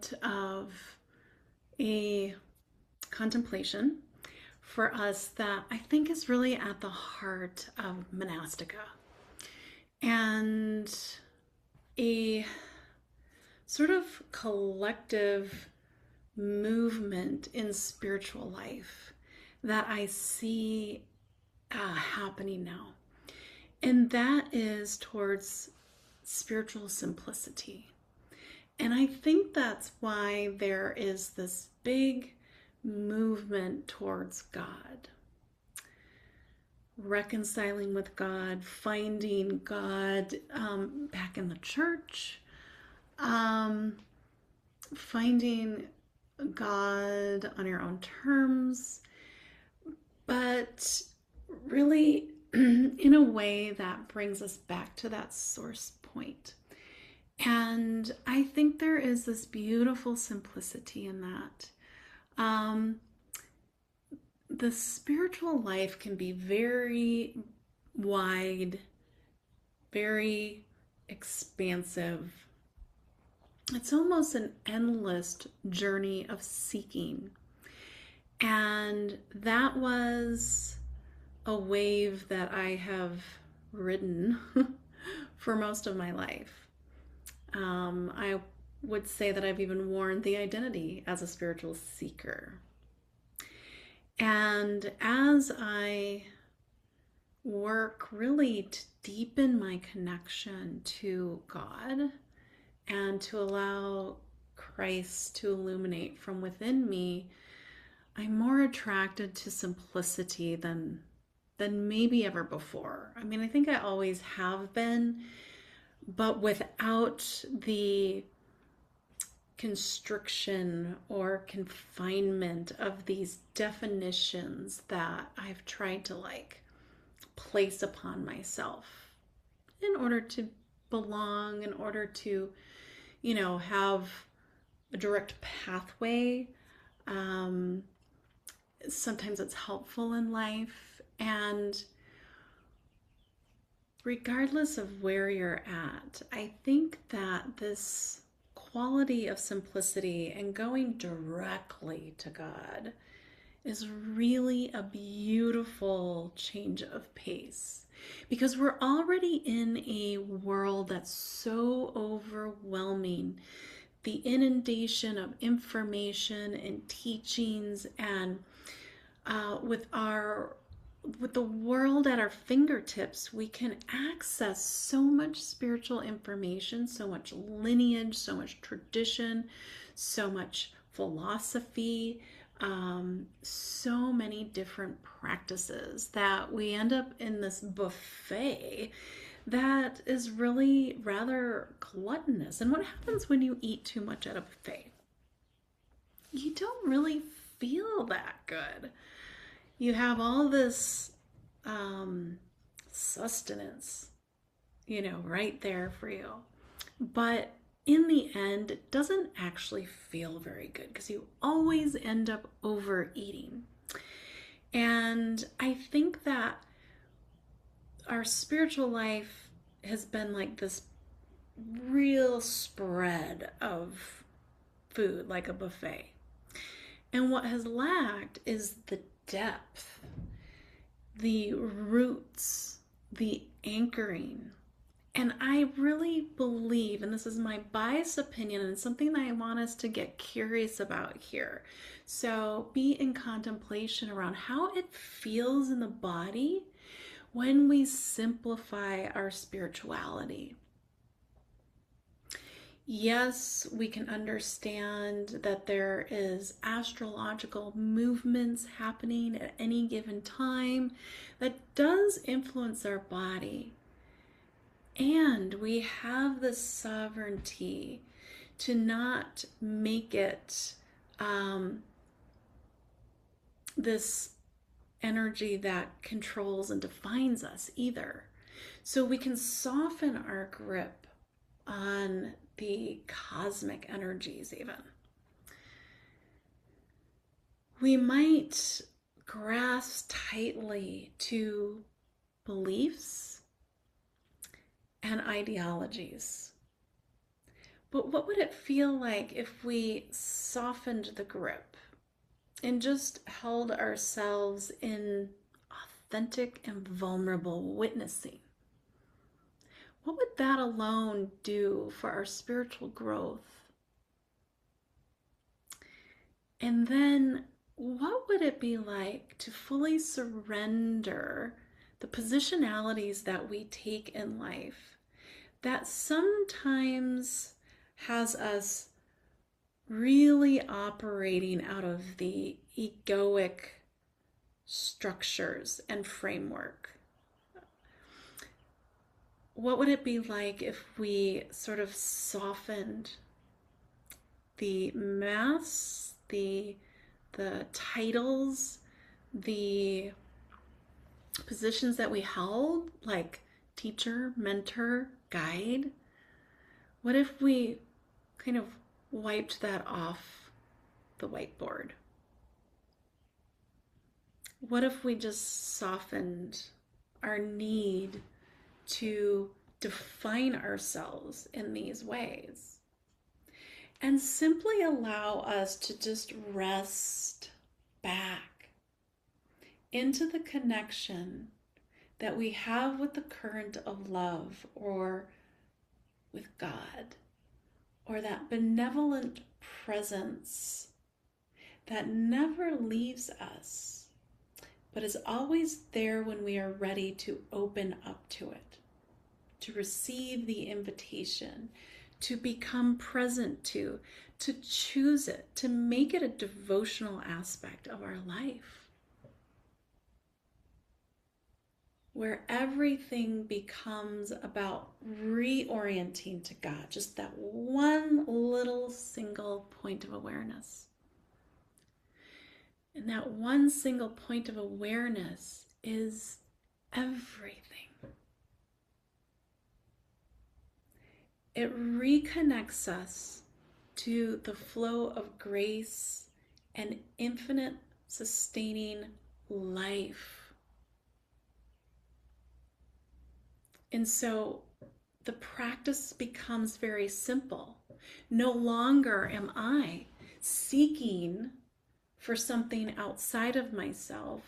bit of a contemplation for us that I think is really at the heart of Monastica, and a sort of collective movement in spiritual life that I see happening now. And that is towards spiritual simplicity. And I think that's why there is this big movement towards God. Reconciling with God, finding God back in the church, finding God on your own terms, but really in a way that brings us back to that source point. And I think there is this beautiful simplicity in that. The spiritual life can be very wide, very expansive. It's almost an endless journey of seeking. And that was a wave that I have ridden for most of my life. I would say that I've even worn the identity as a spiritual seeker. And as I work really to deepen my connection to God and to allow Christ to illuminate from within me, I'm more attracted to simplicity than maybe ever before. I mean, I think I always have been, but without the constriction or confinement of these definitions that I've tried to place upon myself in order to belong, in order to, have a direct pathway. Sometimes it's helpful in life, and regardless of where you're at, I think that this quality of simplicity and going directly to God is really a beautiful change of pace, because we're already in a world that's so overwhelming. The inundation of information and teachings, and with the world at our fingertips, we can access so much spiritual information, so much lineage, so much tradition, so much philosophy, so many different practices that we end up in this buffet that is really rather gluttonous. And what happens when you eat too much at a buffet? You don't really feel that good. You have all this sustenance, right there for you. But in the end, it doesn't actually feel very good because you always end up overeating. And I think that our spiritual life has been like this real spread of food, like a buffet. And what has lacked is the depth, the roots, the anchoring. And I really believe, and this is my biased opinion, and it's something that I want us to get curious about here. So be in contemplation around how it feels in the body when we simplify our spirituality. Yes, we can understand that there is astrological movements happening at any given time that does influence our body. And we have the sovereignty to not make it this energy that controls and defines us either. So we can soften our grip on the cosmic energies even. We might grasp tightly to beliefs and ideologies, But what would it feel like if we softened the grip and just held ourselves in authentic and vulnerable witnessing? What would that alone do for our spiritual growth? And then what would it be like to fully surrender the positionalities that we take in life that sometimes has us really operating out of the egoic structures and framework? What would it be like if we sort of softened the masks, the titles, the positions that we held, like teacher, mentor, guide? What if we kind of wiped that off the whiteboard? What if we just softened our need to define ourselves in these ways and simply allow us to just rest back into the connection that we have with the current of love, or with God, or that benevolent presence that never leaves us, but is always there when we are ready to open up to it, to receive the invitation, to become present to choose it, to make it a devotional aspect of our life, where everything becomes about reorienting to God, just that one little single point of awareness. And that one single point of awareness is everything. It reconnects us to the flow of grace and infinite sustaining life. And so the practice becomes very simple. No longer am I seeking for something outside of myself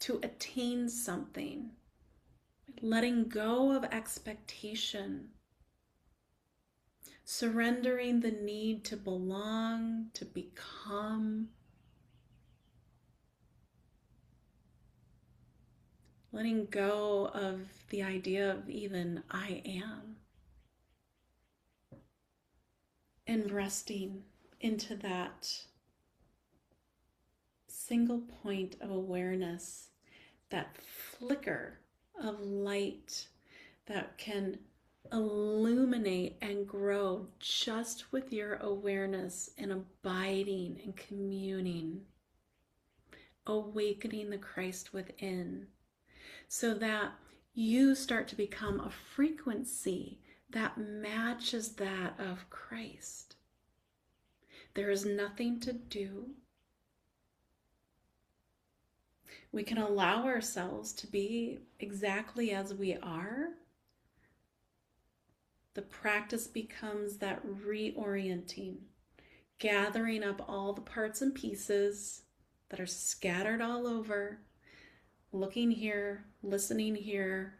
to attain something, letting go of expectation, surrendering the need to belong, to become, letting go of the idea of even I am, and resting into that single point of awareness, that flicker of light that can illuminate and grow just with your awareness and abiding and communing, awakening the Christ within, so that you start to become a frequency that matches that of Christ. There is nothing to do. We can allow ourselves to be exactly as we are. The practice becomes that reorienting, gathering up all the parts and pieces that are scattered all over, looking here, listening here,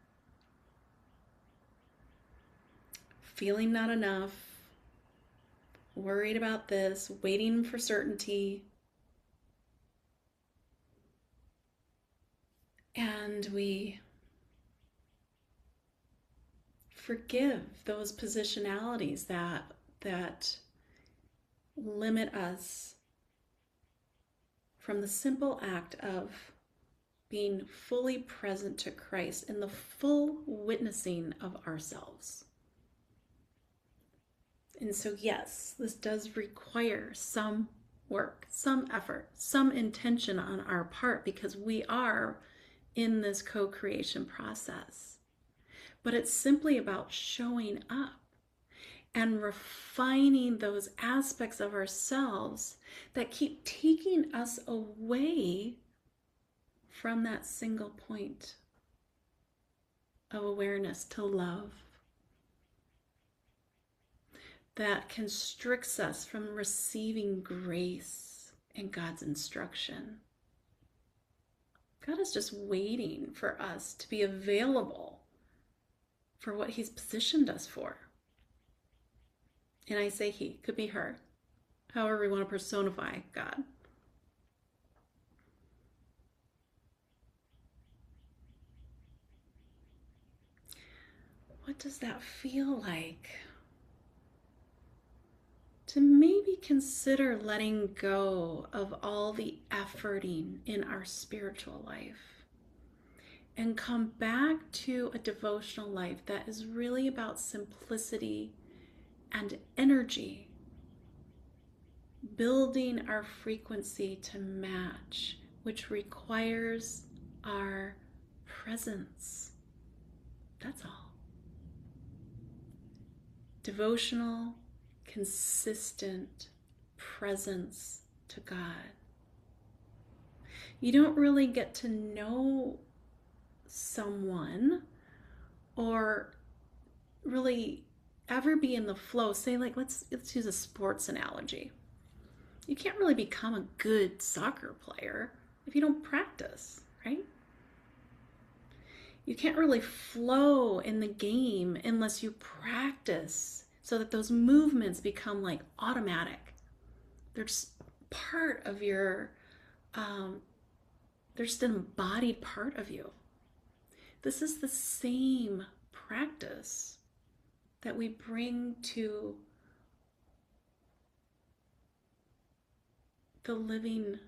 feeling not enough, worried about this, waiting for certainty. And we forgive those positionalities that limit us from the simple act of being fully present to Christ in the full witnessing of ourselves. And so, yes, this does require some work, some effort, some intention on our part, because we are in this co-creation process. But it's simply about showing up and refining those aspects of ourselves that keep taking us away from that single point of awareness to love. that constricts us from receiving grace and God's instruction. God is just waiting for us to be available for what He's positioned us for. And I say He, could be her, however we want to personify God. What does that feel like? To maybe consider letting go of all the efforting in our spiritual life and come back to a devotional life that is really about simplicity and energy, building our frequency to match, which requires our presence. That's all. Devotional, consistent presence to God. You don't really get to know someone or really ever be in the flow. Say, like, let's use a sports analogy. You can't really become a good soccer player if you don't practice, right? You can't really flow in the game unless you practice so that those movements become like automatic. They're just part of your, they're just an embodied part of you. This is the same practice that we bring to the living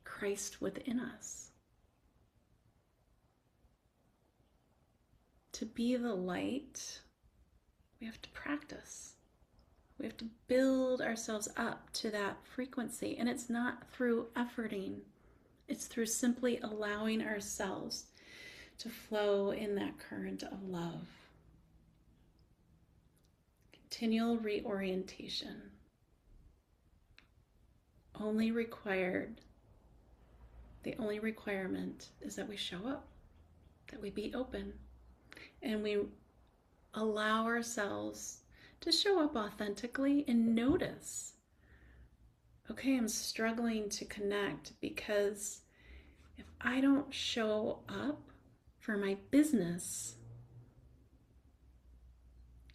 Christ within us. To be the light, we have to practice. We have to build ourselves up to that frequency. And it's not through efforting. It's through simply allowing ourselves to flow in that current of love. Continual reorientation. The only requirement is that we show up, that we be open, and we allow ourselves to show up authentically and notice, okay, I'm struggling to connect because if I don't show up for my business,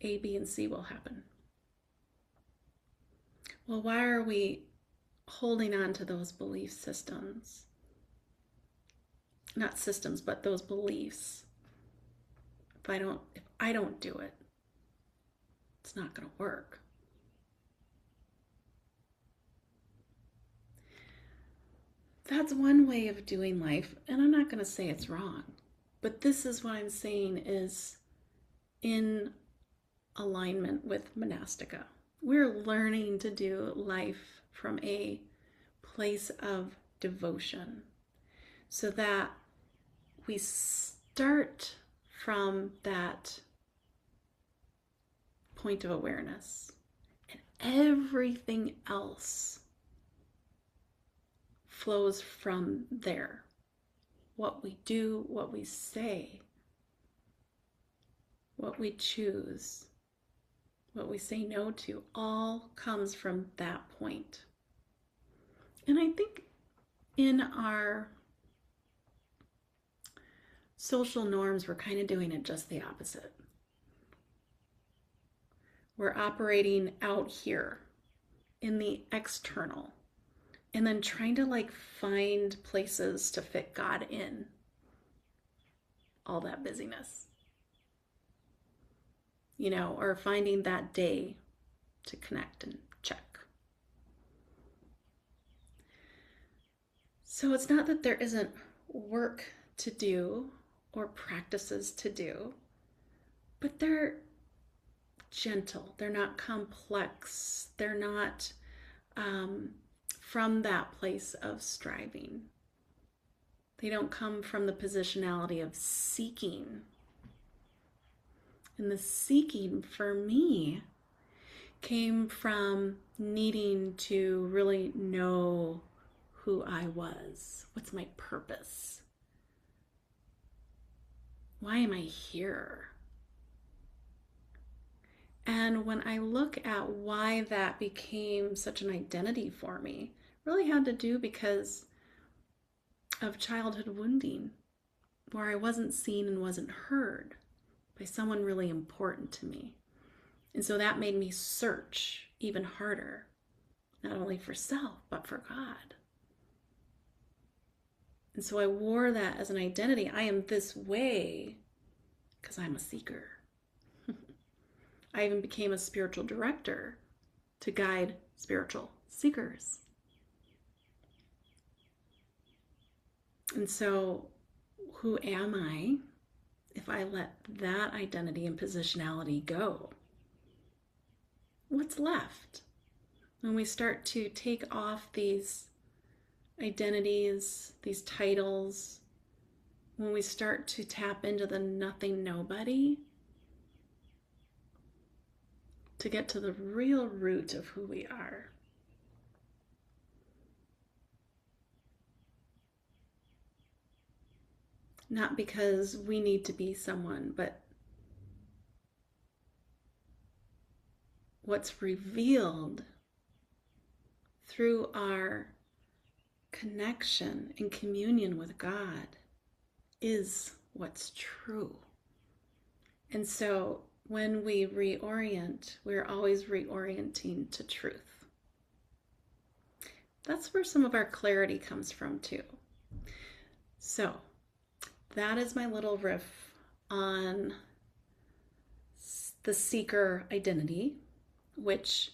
A, B, and C will happen. Well, why are we holding on to those belief systems? Not systems, but those beliefs. If I don't do it, it's not going to work. That's one way of doing life, and I'm not going to say it's wrong, but this is what I'm saying is in alignment with Monastica. We're learning to do life from a place of devotion so that we start from that point of awareness, and everything else flows from there. What we do, what we say, what we choose, what we say no to, all comes from that point. And I think in our social norms, we're kind of doing it just the opposite. We're operating out here in the external and then trying to like find places to fit God in all that busyness, you know, or finding that day to connect and check. So it's not that there isn't work to do or practices to do, but they're gentle, they're not complex, they're not from that place of striving. They don't come from the positionality of seeking. And the seeking for me came from needing to really know who I was. What's my purpose? Why am I here? And when I look at why that became such an identity for me, it really had to do because of childhood wounding, where I wasn't seen and wasn't heard by someone really important to me. And so that made me search even harder, not only for self, but for God. And so I wore that as an identity. I am this way because I'm a seeker. I even became a spiritual director to guide spiritual seekers. And so, who am I if I let that identity and positionality go? What's left? When we start to take off these identities, these titles, when we start to tap into the nothing nobody, to get to the real root of who we are. Not because we need to be someone, but what's revealed through our connection and communion with God is what's true. And so when we reorient, we're always reorienting to truth. That's where some of our clarity comes from too. So that is my little riff on the seeker identity, which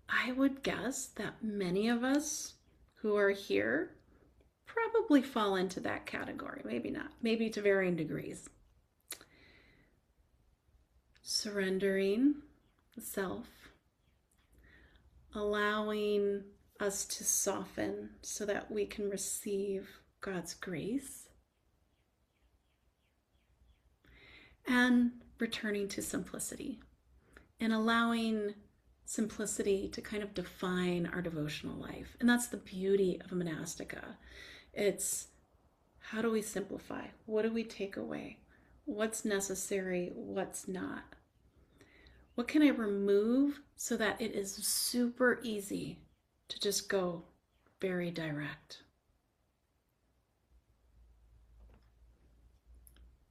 I would guess that many of us who are here probably fall into that category. Maybe not, maybe to varying degrees. Surrendering the self, allowing us to soften so that we can receive God's grace, and returning to simplicity and allowing simplicity to kind of define our devotional life. And that's the beauty of a monastica. It's how do we simplify? What do we take away? What's necessary? What's not? What can I remove so that it is super easy to just go very direct?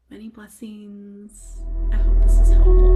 Many blessings. I hope this is helpful.